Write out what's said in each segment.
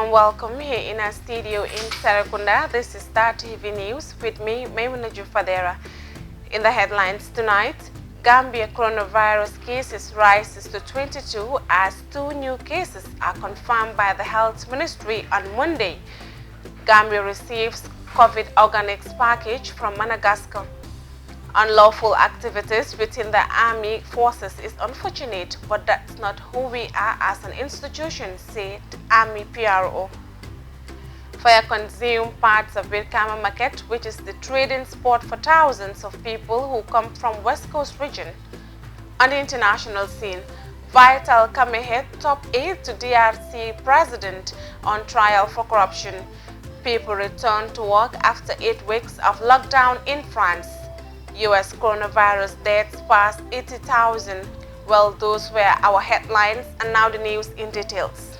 warm welcome here in our studio in Serekunda. This is Star TV News with me, Maimuna Jufadera. In the headlines tonight, Gambia coronavirus cases rises to 22 as 2 new cases are confirmed by the Health Ministry on Monday. Gambia receives COVID organics package from Madagascar. Unlawful activities within the army forces is unfortunate, but that's not who we are as an institution, said Army PRO. Fire consumed parts of Birkama Market, which is the trading spot for thousands of people who come from West Coast region. On the international scene, Vital Kamehe top aide to DRC president on trial for corruption. People return to work after 8 weeks of lockdown in France. U.S. coronavirus deaths past 80,000. Well, those were our headlines, and now the news in details.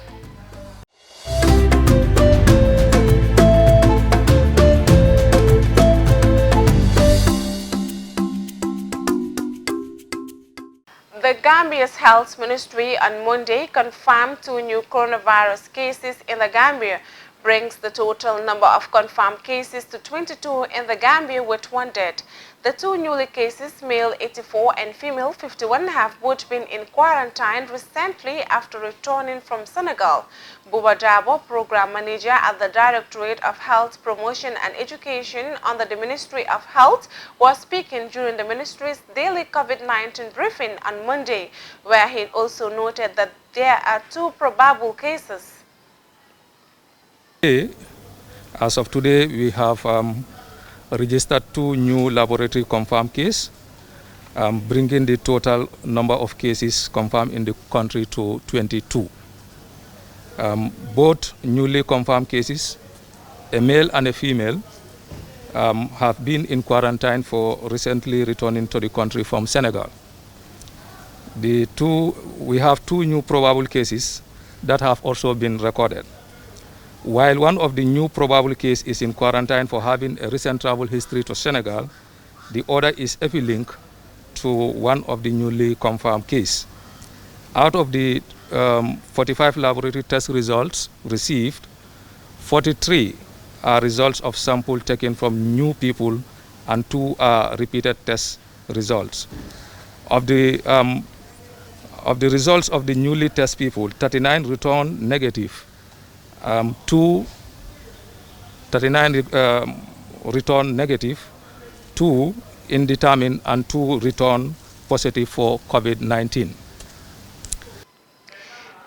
The Gambia's Health Ministry on Monday confirmed 2 new coronavirus cases in the Gambia, brings the total number of confirmed cases to 22 in the Gambia with 1 death. The 2 newly cases, male 84 and female 51, have both been in quarantine recently after returning from Senegal. Buba Dabo, Program Manager at the Directorate of Health Promotion and Education under the Ministry of Health, was speaking during the ministry's daily COVID-19 briefing on Monday, where he also noted that there are 2 probable cases. As of today, we have registered 2 new laboratory confirmed cases, bringing the total number of cases confirmed in the country to 22. Both newly confirmed cases, a male and a female, have been in quarantine for recently returning to the country from Senegal. We have 2 new probable cases that have also been recorded. While one of the new probable cases is in quarantine for having a recent travel history to Senegal, the other is epilink to one of the newly confirmed cases. Out of the 45 laboratory test results received, 43 are results of sample taken from new people and 2 are repeated test results. Of the results of the newly tested people, 39 returned negative. 39 return negative, 2 indeterminate, and 2 return positive for COVID-19.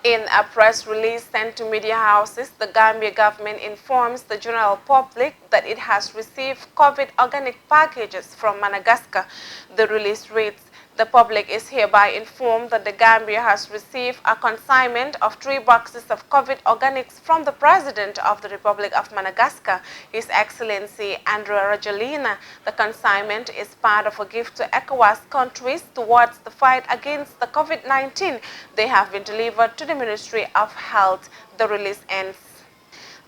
In a press release sent to media houses, the Gambia government informs the general public that it has received COVID organic packages from Madagascar. The release reads, "The public is hereby informed that the Gambia has received a consignment of 3 boxes of COVID organics from the President of the Republic of Madagascar, His Excellency Andrew Rajoelina. The consignment is part of a gift to ECOWAS countries towards the fight against the COVID-19. They have been delivered to the Ministry of Health." The release ends.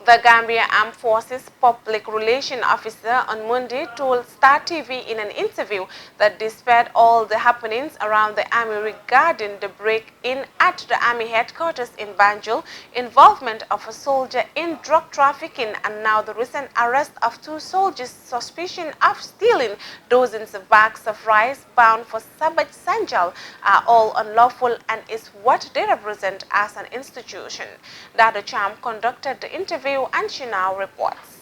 The Gambia Armed Forces Public Relations Officer on Monday told Star TV in an interview that despite all the happenings around the army regarding the break-in at the army headquarters in Banjul, involvement of a soldier in drug trafficking, and now the recent arrest of 2 soldiers suspicion of stealing dozens of bags of rice bound for Sabaj Sanjal are all unlawful and is what they represent as an institution. Dado Cham conducted the interview and she now reports.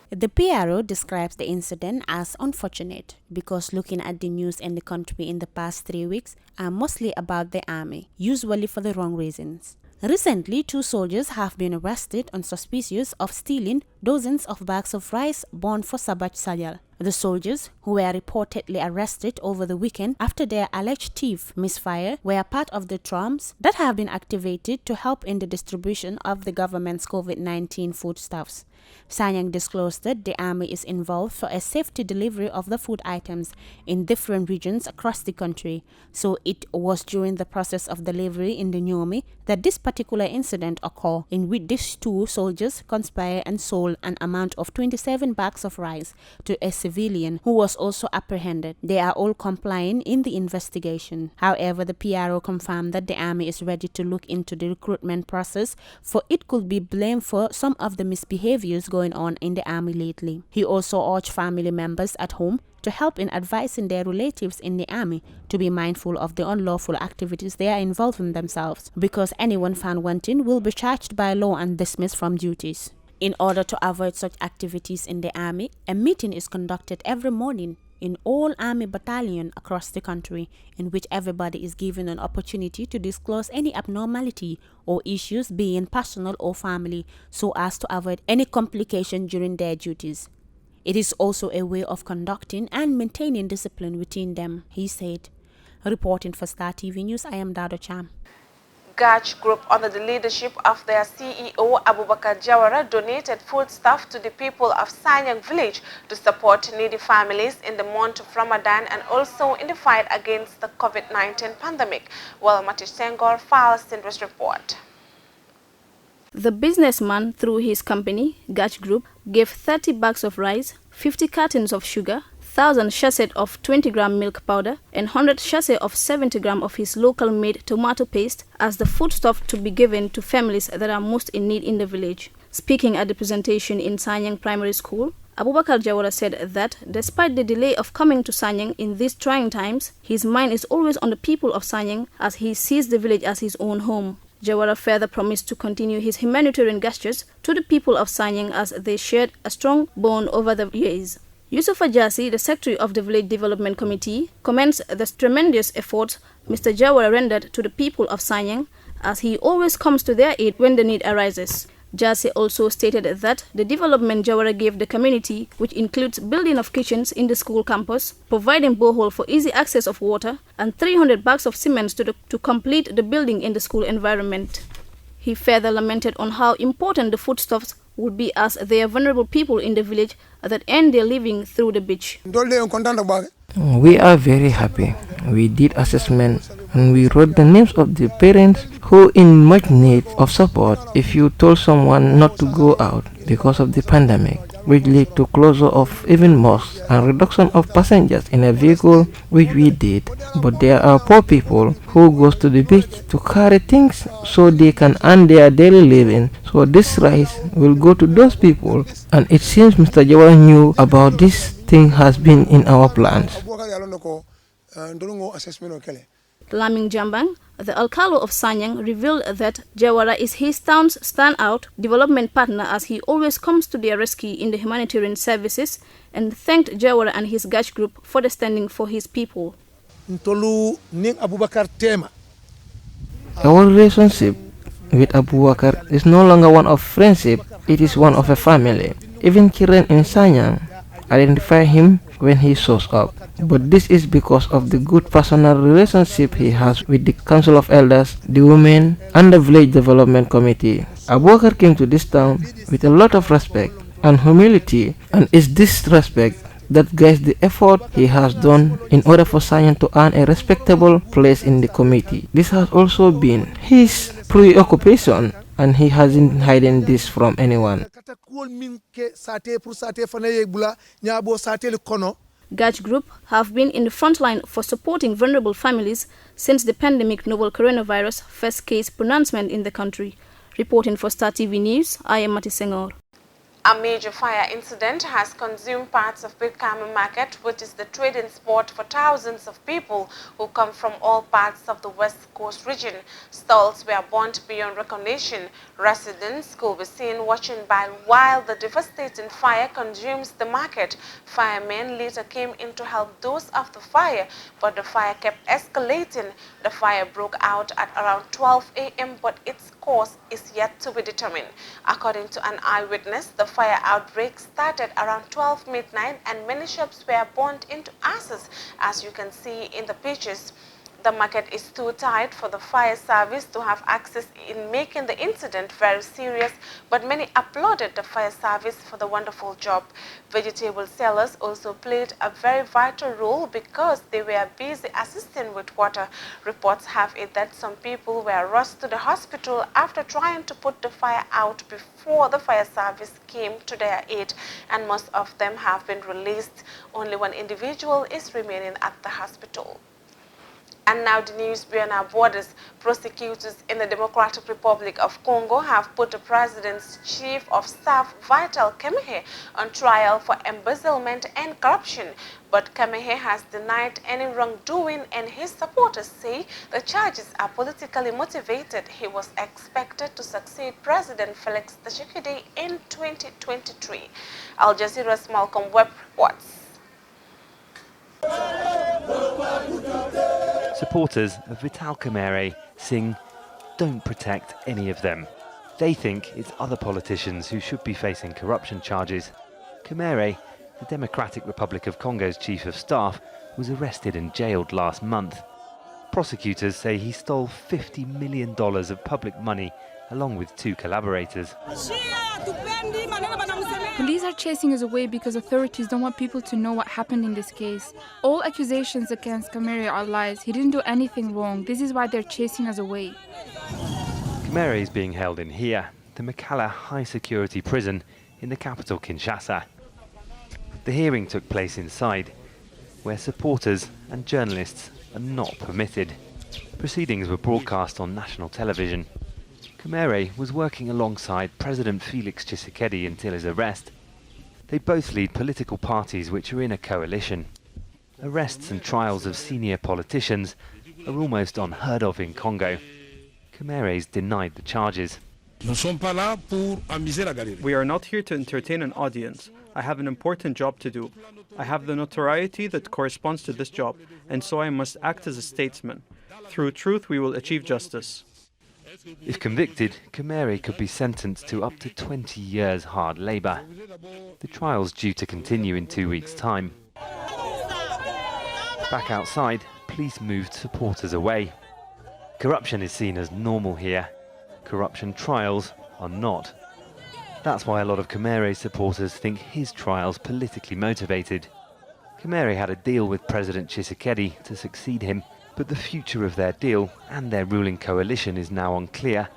The PRO describes the incident as unfortunate because looking at the news in the country in the past 3 weeks are mostly about the army, usually for the wrong reasons. Recently, 2 soldiers have been arrested on suspicion of stealing dozens of bags of rice bound for Sabaj Sanjal. The soldiers, who were reportedly arrested over the weekend after their alleged thief misfire, were part of the trams that have been activated to help in the distribution of the government's COVID-19 foodstuffs. Sanyang disclosed that the army is involved for a safety delivery of the food items in different regions across the country. So it was during the process of delivery in the Nyomi that this particular incident occurred, in which these two soldiers conspired and sold an amount of 27 bags of rice to a civilian who was also apprehended. They are all complying in the investigation. However, the PRO confirmed that the army is ready to look into the recruitment process, for it could be blamed for some of the misbehaviors going on in the army lately. He also urged family members at home to help in advising their relatives in the army to be mindful of the unlawful activities they are involved in themselves, because anyone found wanting will be charged by law and dismissed from duties. In order to avoid such activities in the army, a meeting is conducted every morning in all army battalions across the country, in which everybody is given an opportunity to disclose any abnormality or issues, being personal or family, so as to avoid any complication during their duties. It is also a way of conducting and maintaining discipline within them, he said. Reporting for Star TV News, I am Dado Cham. Gach Group, under the leadership of their CEO Abubakar Jawara, donated foodstuff to the people of Sanyang village to support needy families in the month of Ramadan and also in the fight against the COVID-19 pandemic. Well, Matish Senghor files in this report. The businessman, through his company, Gach Group, gave 30 bags of rice, 50 cartons of sugar, 1,000 sachets of 20-gram milk powder, and 100 sachets of 70 gram of his local-made tomato paste as the foodstuff to be given to families that are most in need in the village. Speaking at the presentation in Sanyang Primary School, Abubakar Jawara said that despite the delay of coming to Sanyang in these trying times, his mind is always on the people of Sanyang as he sees the village as his own home. Jawara further promised to continue his humanitarian gestures to the people of Sanyang as they shared a strong bond over the years. Yusuf Ajasi, the Secretary of the Village Development Committee, commends the tremendous efforts Mr. Jawara rendered to the people of Sanyang as he always comes to their aid when the need arises. Jasi also stated that the development Jawara gave the community, which includes building of kitchens in the school campus, providing borehole for easy access of water, and 300 bags of cement to complete the building in the school environment. He further lamented on how important the foodstuffs would be as they are vulnerable people in the village that earn their living through the beach. We are very happy. We did assessment and we wrote the names of the parents who in much need of support. If you told someone not to go out because of the pandemic, which led to closure of even mosques and reduction of passengers in a vehicle, which we did. But there are poor people who goes to the beach to carry things so they can earn their daily living. So this rice will go to those people, and it seems Mr. Jawara knew about this thing has been in our plans. Laming Jambang, the Alcalo of Sanyang, revealed that Jawara is his town's standout development partner as he always comes to their rescue in the humanitarian services, and thanked Jawara and his Gach Group for the standing for his people. Our relationship with Abubakar is no longer one of friendship, it is one of a family. Even children in Sanyang identify him when he shows up. But this is because of the good personal relationship he has with the Council of Elders, the women, and the Village Development Committee. Abubakar came to this town with a lot of respect and humility, and it's this respect that guides the effort he has done in order for Sanyang to earn a respectable place in the committee. This has also been his preoccupation, and he hasn't hidden this from anyone. Gach Group have been in the front line for supporting vulnerable families since the pandemic novel coronavirus first case pronouncement in the country. Reporting for Star TV News, I am Mati Senghor. A major fire incident has consumed parts of Bilkama Market, which is the trading spot for thousands of people who come from all parts of the West Coast region. Stalls were burnt beyond recognition. Residents could be seen watching by while the devastating fire consumes the market. Firemen later came in to help those of the fire, but the fire kept escalating. The fire broke out at around 12 a.m., but its cause is yet to be determined. According to an eyewitness, the fire outbreak started around 12 midnight and many shops were burnt into ashes, as you can see in the pictures. The market is too tight for the fire service to have access in making the incident very serious, but many applauded the fire service for the wonderful job. Vegetable sellers also played a very vital role because they were busy assisting with water. Reports have it that some people were rushed to the hospital after trying to put the fire out before the fire service came to their aid, and most of them have been released. Only one individual is remaining at the hospital. And now the news beyond our borders. Prosecutors in the Democratic Republic of Congo have put the president's chief of staff, Vital Kamerhe, on trial for embezzlement and corruption. But Kamerhe has denied any wrongdoing, and his supporters say the charges are politically motivated. He was expected to succeed President Felix Tshisekedi in 2023. Al Jazeera's Malcolm Webb reports. Supporters of Vital Kamerhe sing, "Don't protect any of them." They think it's other politicians who should be facing corruption charges. Kamerhe, the Democratic Republic of Congo's chief of staff, was arrested and jailed last month. Prosecutors say he stole $50 million of public money along with two collaborators. Police are chasing us away because authorities don't want people to know what happened in this case. All accusations against Kamerhe are lies. He didn't do anything wrong. This is why they're chasing us away. Kamerhe is being held in here, the Makala high security prison in the capital Kinshasa. The hearing took place inside, where supporters and journalists are not permitted. Proceedings were broadcast on national television. Kamerhe was working alongside President Felix Tshisekedi until his arrest. They both lead political parties which are in a coalition. Arrests and trials of senior politicians are almost unheard of in Congo. Kamerhe's denied the charges. We are not here to entertain an audience. I have an important job to do. I have the notoriety that corresponds to this job, and so I must act as a statesman. Through truth, we will achieve justice. If convicted, Kamerhe could be sentenced to up to 20 years hard labour. The trial's due to continue in 2 weeks' time. Back outside, police moved supporters away. Corruption is seen as normal here. Corruption trials are not. That's why a lot of Kamerhe's supporters think his trial's politically motivated. Kamerhe had a deal with President Tshisekedi to succeed him, but the future of their deal and their ruling coalition is now unclear,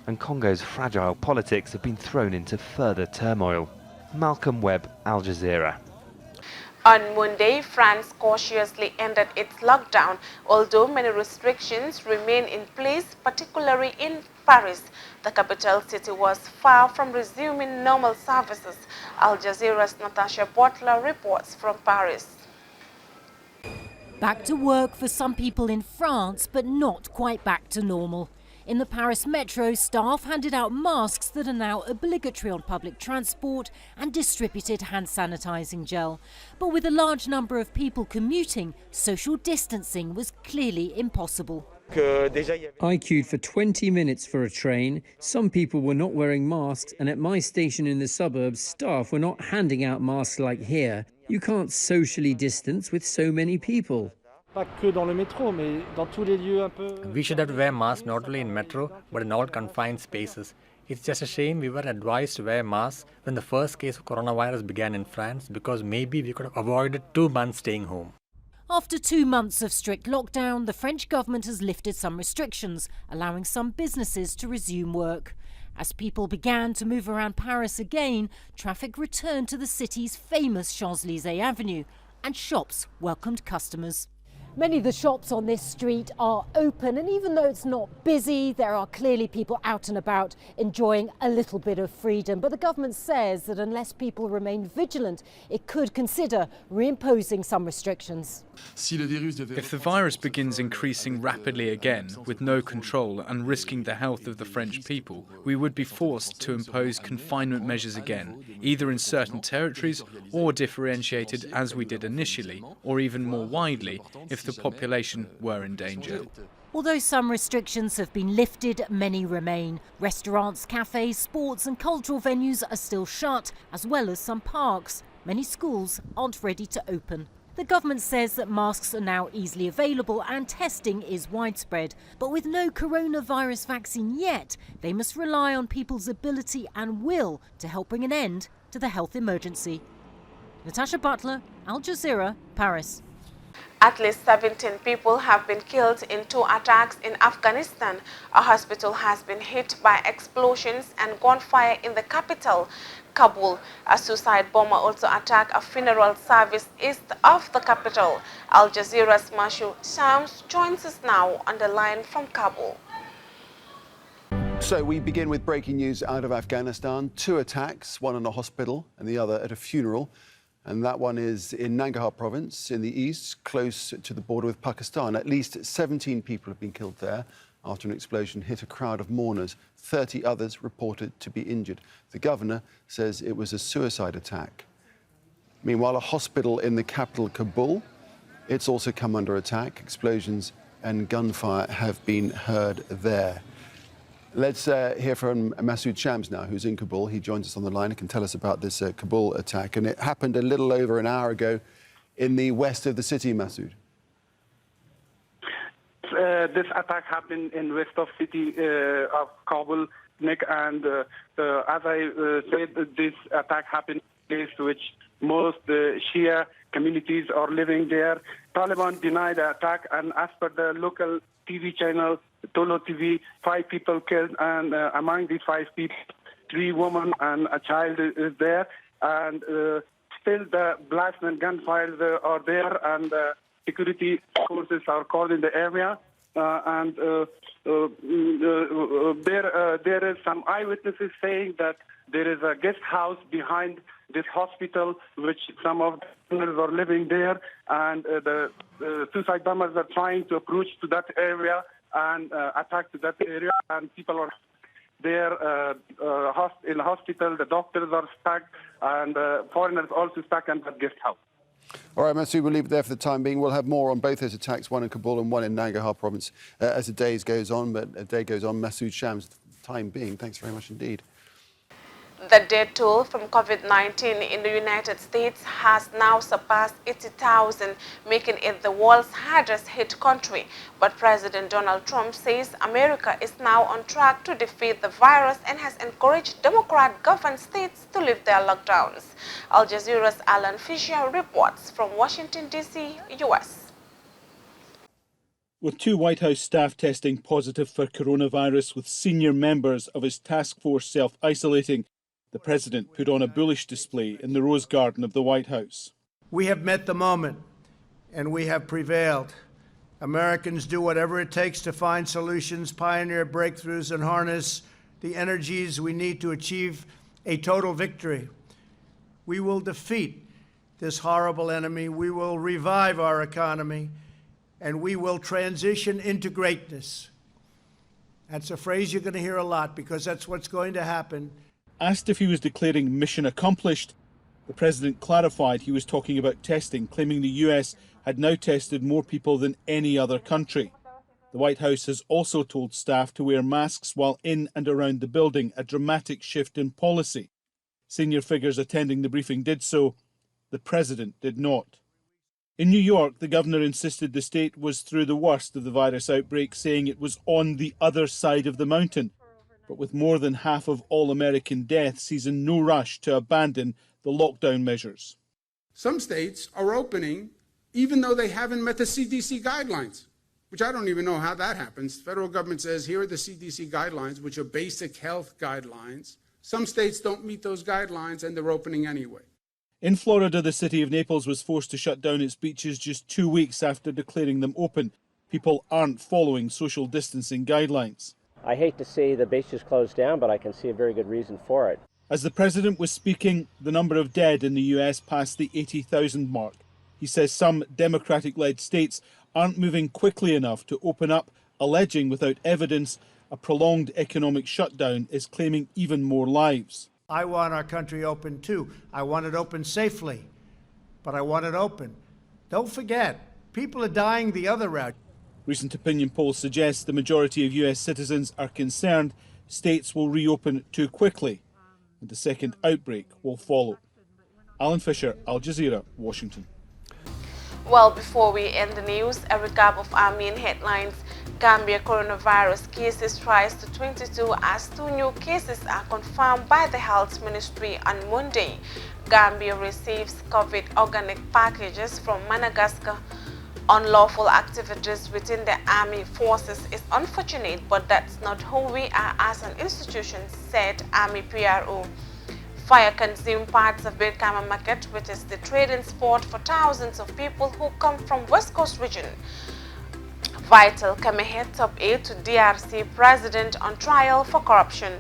and Congo's fragile politics have been thrown into further turmoil. Malcolm Webb, Al Jazeera. On Monday, France cautiously ended its lockdown, although many restrictions remain in place, particularly in Paris. The capital city was far from resuming normal services. Al Jazeera's Natasha Butler reports from Paris. Back to work for some people in France, but not quite back to normal. In the Paris metro, staff handed out masks that are now obligatory on public transport and distributed hand sanitizing gel. But with a large number of people commuting, social distancing was clearly impossible. I queued for 20 minutes for a train. Some people were not wearing masks, and at my station in the suburbs, staff were not handing out masks like here. You can't socially distance with so many people. We should have to wear masks not only in metro, but in all confined spaces. It's just a shame we were advised to wear masks when the first case of coronavirus began in France, because maybe we could have avoided 2 months staying home. After 2 months of strict lockdown, the French government has lifted some restrictions, allowing some businesses to resume work. As people began to move around Paris again, traffic returned to the city's famous Champs-Élysées Avenue, and shops welcomed customers. Many of the shops on this street are open, and even though it's not busy, there are clearly people out and about enjoying a little bit of freedom. But the government says that unless people remain vigilant, it could consider reimposing some restrictions. If the virus begins increasing rapidly again, with no control and risking the health of the French people, we would be forced to impose confinement measures again, either in certain territories or differentiated as we did initially, or even more widely if the population were in danger. Although some restrictions have been lifted, many remain. Restaurants, cafes, sports and cultural venues are still shut, as well as some parks. Many schools aren't ready to open. The government says that masks are now easily available and testing is widespread. But with no coronavirus vaccine yet, they must rely on people's ability and will to help bring an end to the health emergency. Natasha Butler, Al Jazeera, Paris. At least 17 people have been killed in 2 attacks in Afghanistan. A hospital has been hit by explosions and gunfire in the capital, Kabul. A suicide bomber also attacked a funeral service east of the capital. Al Jazeera's Mashu Shams joins us now on the line from Kabul. So we begin with breaking news out of Afghanistan. 2 attacks, one on a hospital and the other at a funeral. And that one is in Nangarhar province in the east, close to the border with Pakistan. At least 17 people have been killed there after an explosion hit a crowd of mourners. 30 others reported to be injured. The governor says it was a suicide attack. Meanwhile, a hospital in the capital, Kabul, it's also come under attack. Explosions and gunfire have been heard there. Let's hear from Masood Shams now, who's in Kabul. He joins us on the line and can tell us about this Kabul attack. And it happened a little over an hour ago in the west of the city, Masood. This attack happened in west of city of Kabul, Nick, and as I said, this attack happened in a place which most Shia communities are living there. Taliban denied the attack, and as per the local TV channel, Tolo TV, 5 people killed, and among these 5 people, 3 women and a child is there. And still the blasts and gunfires are there, and security forces are called in the area. There is some eyewitnesses saying that there is a guest house behind this hospital, which some of the prisoners are living there, and the suicide bombers are trying to approach to that area and attack to that area, and people are there in the hospital. The doctors are stuck, and foreigners also stuck in that guest house. All right, Masood, we'll leave it there for the time being. We'll have more on both those attacks, one in Kabul and one in Nangarhar province, as the day goes on. But a day goes on, Masood Shams, for the time being. Thanks very much indeed. The death toll from COVID-19 in the United States has now surpassed 80,000, making it the world's hardest hit country. But President Donald Trump says America is now on track to defeat the virus and has encouraged Democrat-governed states to lift their lockdowns. Al Jazeera's Alan Fisher reports from Washington, D.C., U.S. With 2 White House staff testing positive for coronavirus with senior members of his task force self-isolating, the president put on a bullish display in the Rose Garden of the White House. We have met the moment, and we have prevailed. Americans do whatever it takes to find solutions, pioneer breakthroughs, and harness the energies we need to achieve a total victory. We will defeat this horrible enemy. We will revive our economy, and we will transition into greatness. That's a phrase you're going to hear a lot, because that's what's going to happen. Asked if he was declaring mission accomplished, the president clarified he was talking about testing, claiming the US had now tested more people than any other country. The White House has also told staff to wear masks while in and around the building, a dramatic shift in policy. Senior figures attending the briefing did so. The president did not. In New York, the governor insisted the state was through the worst of the virus outbreak, saying it was on the other side of the mountain. But with more than half of all American deaths, he's in no rush to abandon the lockdown measures. Some states are opening even though they haven't met the CDC guidelines, which I don't even know how that happens. The federal government says, here are the CDC guidelines, which are basic health guidelines. Some states don't meet those guidelines, and they're opening anyway. In Florida, the city of Naples was forced to shut down its beaches just 2 weeks after declaring them open. People aren't following social distancing guidelines. I hate to see the beaches closed down, but I can see a very good reason for it. As the president was speaking, the number of dead in the US passed the 80,000 mark. He says some Democratic-led states aren't moving quickly enough to open up, alleging without evidence a prolonged economic shutdown is claiming even more lives. I want our country open too. I want it open safely, but I want it open. Don't forget, people are dying the other route. Recent opinion polls suggest the majority of US citizens are concerned states will reopen too quickly and a second outbreak will follow. Alan Fisher, Al Jazeera, Washington. Well, before we end the news, a recap of our main headlines. Gambia coronavirus cases rise to 22 as 2 new cases are confirmed by the Health Ministry on Monday. Gambia receives COVID organic packages from Madagascar. Unlawful activities within the army forces is unfortunate, but that's not who we are as an institution, said Army PRO. Fire consumed parts of Birkama Market, which is the trading spot for thousands of people who come from West Coast region. Vital Kamehe top aide to DRC president on trial for corruption.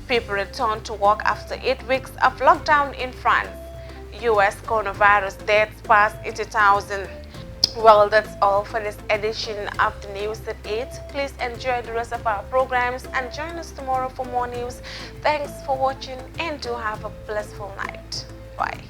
People return to work after 8 weeks of lockdown in France. US coronavirus deaths past 80,000. Well, that's all for this edition of the news at 8. Please enjoy the rest of our programs and join us tomorrow for more news. Thanks for watching and do have a blissful night. Bye.